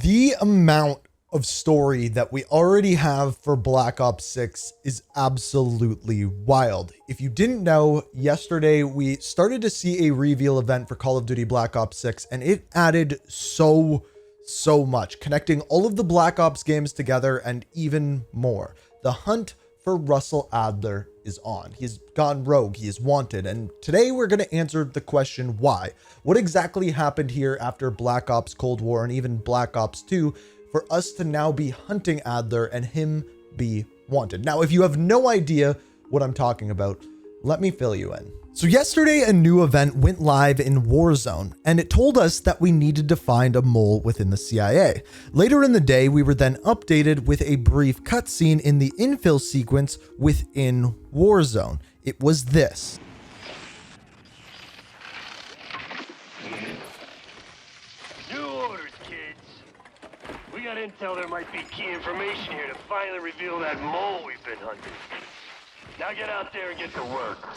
The amount of story that we already have for Black Ops 6 is absolutely wild. If you didn't know, yesterday we started to see a reveal event for Call of Duty Black Ops 6, and it added so much, connecting all of the Black Ops games together and even more. The hunt for Russel Adler is on. He's gone rogue, he is wanted, and today we're going to answer the question why. What exactly happened here after Black Ops Cold War and even Black Ops 2 for us to now be hunting Adler and him be wanted? Now, if you have no idea what I'm talking about, let me fill you in. So yesterday, a new event went live in Warzone, and it told us that we needed to find a mole within the CIA. Later in the day, we were then updated with a brief cutscene in the infill sequence within Warzone. It was this. New orders, kids. We got intel there might be key information here to finally reveal that mole we've been hunting. Now get out there and get to work.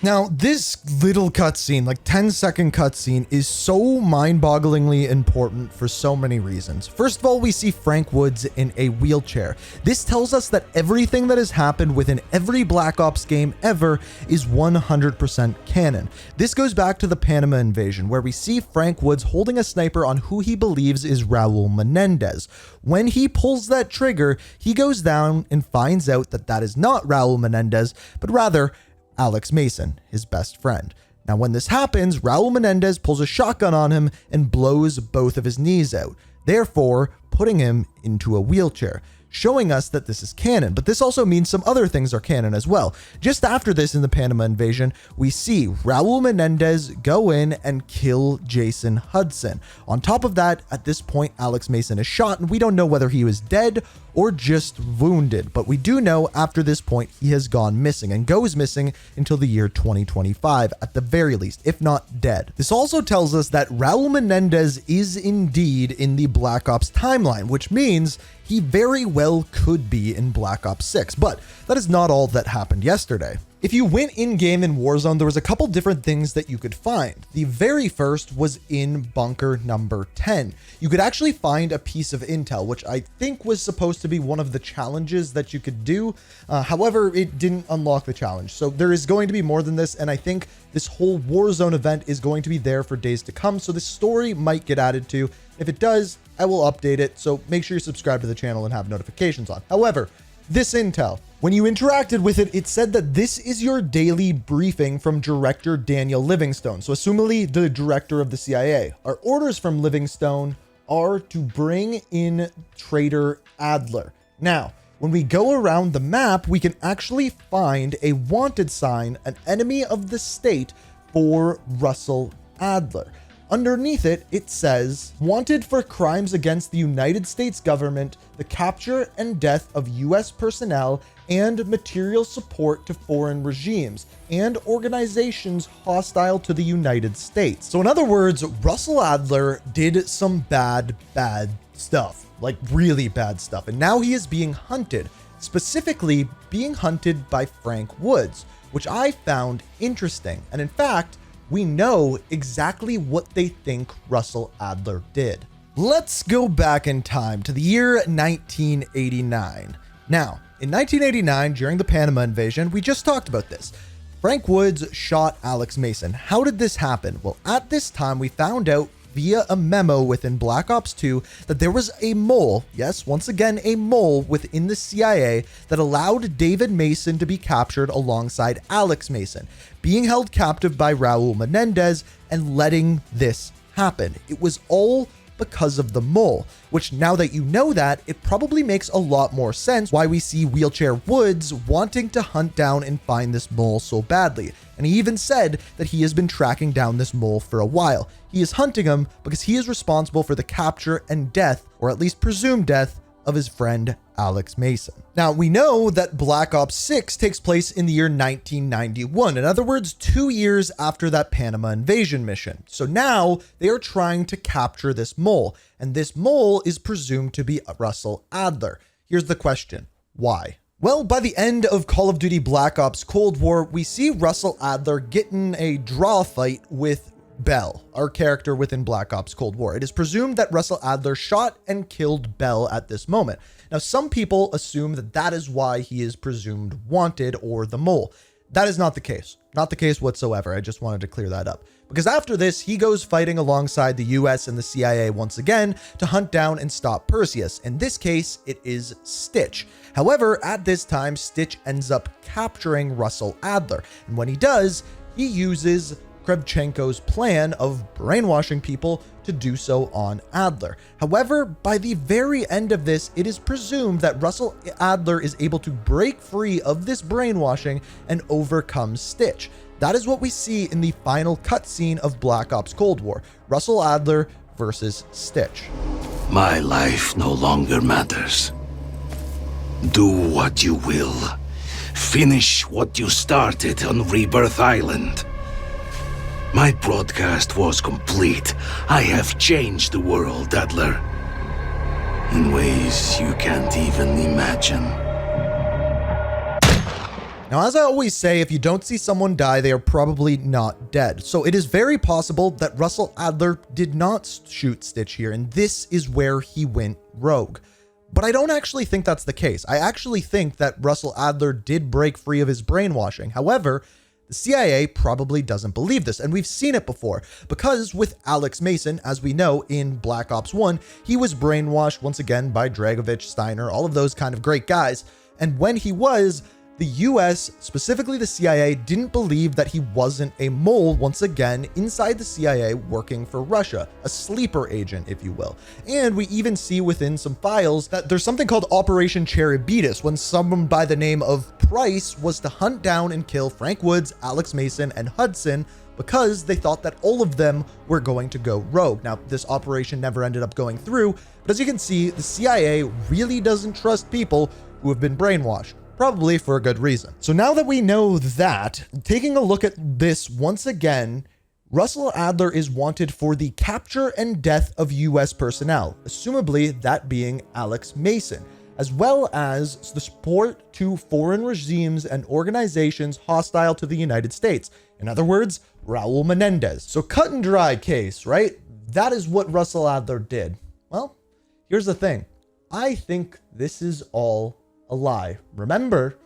Now, this little cutscene, like 10-second cutscene, is so mind-bogglingly important for so many reasons. First of all, we see Frank Woods in a wheelchair. This tells us that everything that has happened within every Black Ops game ever is 100% canon. This goes back to the Panama invasion, where we see Frank Woods holding a sniper on who he believes is Raul Menendez. When he pulls that trigger, he goes down and finds out that that is not Raul Menendez, but rather Alex Mason, his best friend. Now, when this happens, Raul Menendez pulls a shotgun on him and blows both of his knees out, therefore putting him into a wheelchair, showing us that this is canon. But this also means some other things are canon as well. Just after this, in the Panama invasion, we see Raul Menendez go in and kill Jason Hudson. On top of that, at this point, Alex Mason is shot, and we don't know whether he was dead or just wounded, but we do know after this point he has gone missing and goes missing until the year 2025 at the very least, if not dead. This also tells us that Raul Menendez is indeed in the Black Ops timeline, which means he very well could be in Black Ops 6, but that is not all that happened yesterday. If you went in-game in Warzone, there was a couple different things that you could find. The very first was in bunker number 10. You could actually find a piece of intel, which I think was supposed to be one of the challenges that you could do. However, it didn't unlock the challenge. So there is going to be more than this, and I think this whole Warzone event is going to be there for days to come. So this story might get added to. If it does, I will update it. So make sure you subscribe to the channel and have notifications on. However, this intel, when you interacted with it, it said that this is your daily briefing from Director Daniel Livingstone. So assumably the director of the CIA. Our orders from Livingstone are to bring in traitor Adler. Now, when we go around the map, we can actually find a wanted sign, an enemy of the state for Russel Adler. Underneath it, it says, wanted for crimes against the United States government, the capture and death of U.S. personnel, and material support to foreign regimes and organizations hostile to the United States. So in other words, Russel Adler did some bad stuff, like really bad stuff. And now he is being hunted, specifically being hunted by Frank Woods, which I found interesting. And in fact, we know exactly what they think Russel Adler did. Let's go back in time to the year 1989. Now, in 1989, during the Panama invasion, we just talked about this. Frank Woods shot Alex Mason. How did this happen? Well, at this time, we found out via a memo within Black Ops 2 that there was a mole, yes, once again, a mole within the CIA that allowed David Mason to be captured alongside Alex Mason, being held captive by Raul Menendez and letting this happen. It was all because of the mole, which now that you know that, it probably makes a lot more sense why we see Wheelchair Woods wanting to hunt down and find this mole so badly. And he even said that he has been tracking down this mole for a while. He is hunting him because he is responsible for the capture and death, or at least presumed death, of his friend Alex Mason. Now, we know that Black Ops 6 takes place in the year 1991. In other words, 2 years after that Panama invasion mission. So now they are trying to capture this mole, and this mole is presumed to be Russel Adler. Here's the question: why? Well, by the end of Call of Duty Black Ops Cold War, we see Russel Adler get in a draw fight with Bell, our character within Black Ops Cold War. It is presumed that Russel Adler shot and killed Bell at this moment. Now, some people assume that that is why he is presumed wanted or the mole. That is not the case. Not the case whatsoever. I just wanted to clear that up. Because after this, he goes fighting alongside the US and the CIA once again to hunt down and stop Perseus. In this case, it is Stitch. However, at this time, Stitch ends up capturing Russel Adler. And when he does, he uses Kravchenko's plan of brainwashing people to do so on Adler. However, by the very end of this, it is presumed that Russel Adler is able to break free of this brainwashing and overcome Stitch. That is what we see in the final cutscene of Black Ops Cold War, Russel Adler versus Stitch. My life no longer matters. Do what you will. Finish what you started on Rebirth Island. My broadcast was complete. I have changed the world, Adler. In ways you can't even imagine. Now, as I always say, if you don't see someone die, they are probably not dead. So it is very possible that Russel Adler did not shoot Stitch here, and this is where he went rogue. But I don't actually think that's the case. I actually think that Russel Adler did break free of his brainwashing. However, the CIA probably doesn't believe this, and we've seen it before, because with Alex Mason, as we know in Black Ops 1, he was brainwashed once again by Dragovich, Steiner, all of those kind of great guys, and when he was, the US, specifically the CIA, didn't believe that he wasn't a mole once again inside the CIA working for Russia, a sleeper agent, if you will. And we even see within some files that there's something called Operation Charybdis, when someone by the name of Price was to hunt down and kill Frank Woods, Alex Mason, and Hudson because they thought that all of them were going to go rogue. Now, this operation never ended up going through, but as you can see, the CIA really doesn't trust people who have been brainwashed. Probably for a good reason. So now that we know that, taking a look at this once again, Russel Adler is wanted for the capture and death of US personnel, assumably that being Alex Mason, as well as the support to foreign regimes and organizations hostile to the United States. In other words, Raul Menendez. So cut and dry case, right? That is what Russel Adler did. Well, here's the thing. I think this is all a lie. Remember,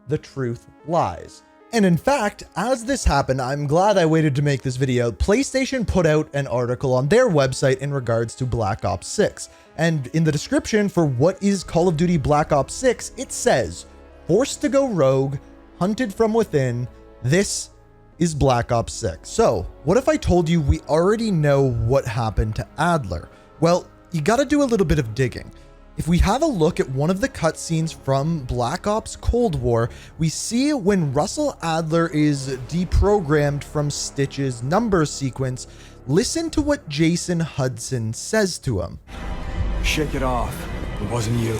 the truth lies. And in fact, as this happened, I'm glad I waited to make this video. PlayStation put out an article on their website in regards to Black Ops 6. And in the description for what is Call of Duty Black Ops 6, it says, forced to go rogue, hunted from within, this is Black Ops 6. So, what if I told you we already know what happened to Adler? Well, you gotta do a little bit of digging. If we have a look at one of the cutscenes from Black Ops Cold War, we see when Russel Adler is deprogrammed from Stitch's number sequence, listen to what Jason Hudson says to him. Shake it off. It wasn't you.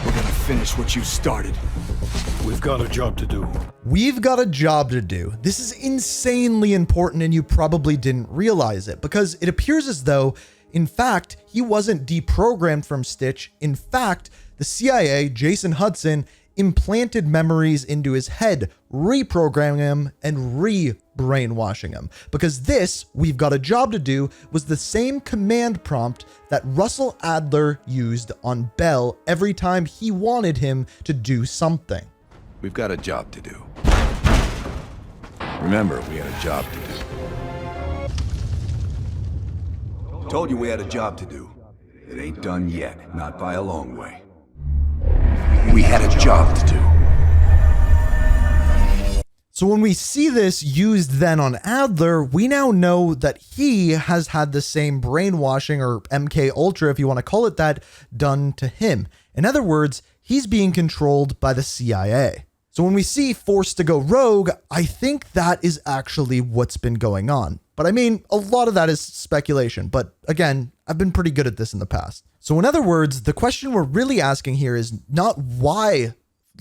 We're gonna finish what you started. We've got a job to do. We've got a job to do. This is insanely important, and you probably didn't realize it, because it appears as though in fact, he wasn't deprogrammed from Stitch. In fact, the CIA, Jason Hudson, implanted memories into his head, reprogramming him and re-brainwashing him. Because this, we've got a job to do, was the same command prompt that Russel Adler used on Bell every time he wanted him to do something. We've got a job to do. Remember, we had a job to do. Told you we had a job to do. It ain't done yet, not by a long way. We had a job to do. So when we see this used then on Adler, we now know that he has had the same brainwashing, or MK Ultra, if you want to call it that, done to him. In other words, he's being controlled by the CIA. So when we see forced to go rogue, I think that is actually what's been going on. But I mean, a lot of that is speculation. But again, I've been pretty good at this in the past. So in other words, the question we're really asking here is not why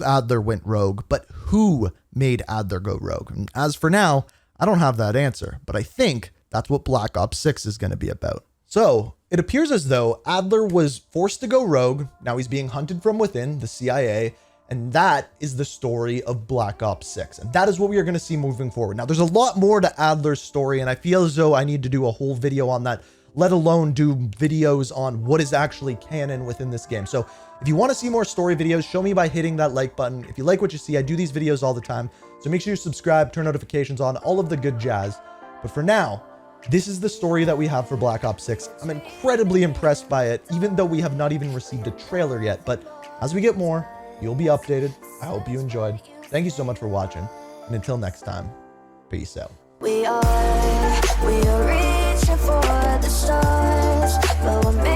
Adler went rogue, but who made Adler go rogue. And as for now, I don't have that answer, but I think that's what Black Ops 6 is going to be about. So it appears as though Adler was forced to go rogue. Now he's being hunted from within, the CIA. And that is the story of Black Ops 6. And that is what we are going to see moving forward. Now, there's a lot more to Adler's story, and I feel as though I need to do a whole video on that, let alone do videos on what is actually canon within this game. So if you want to see more story videos, show me by hitting that like button. If you like what you see, I do these videos all the time. So make sure you subscribe, turn notifications on, all of the good jazz. But for now, this is the story that we have for Black Ops 6. I'm incredibly impressed by it, even though we have not even received a trailer yet. But as we get more, you'll be updated. I hope you enjoyed. Thank you so much for watching. And until next time, peace out. We are reaching for the stars, but we're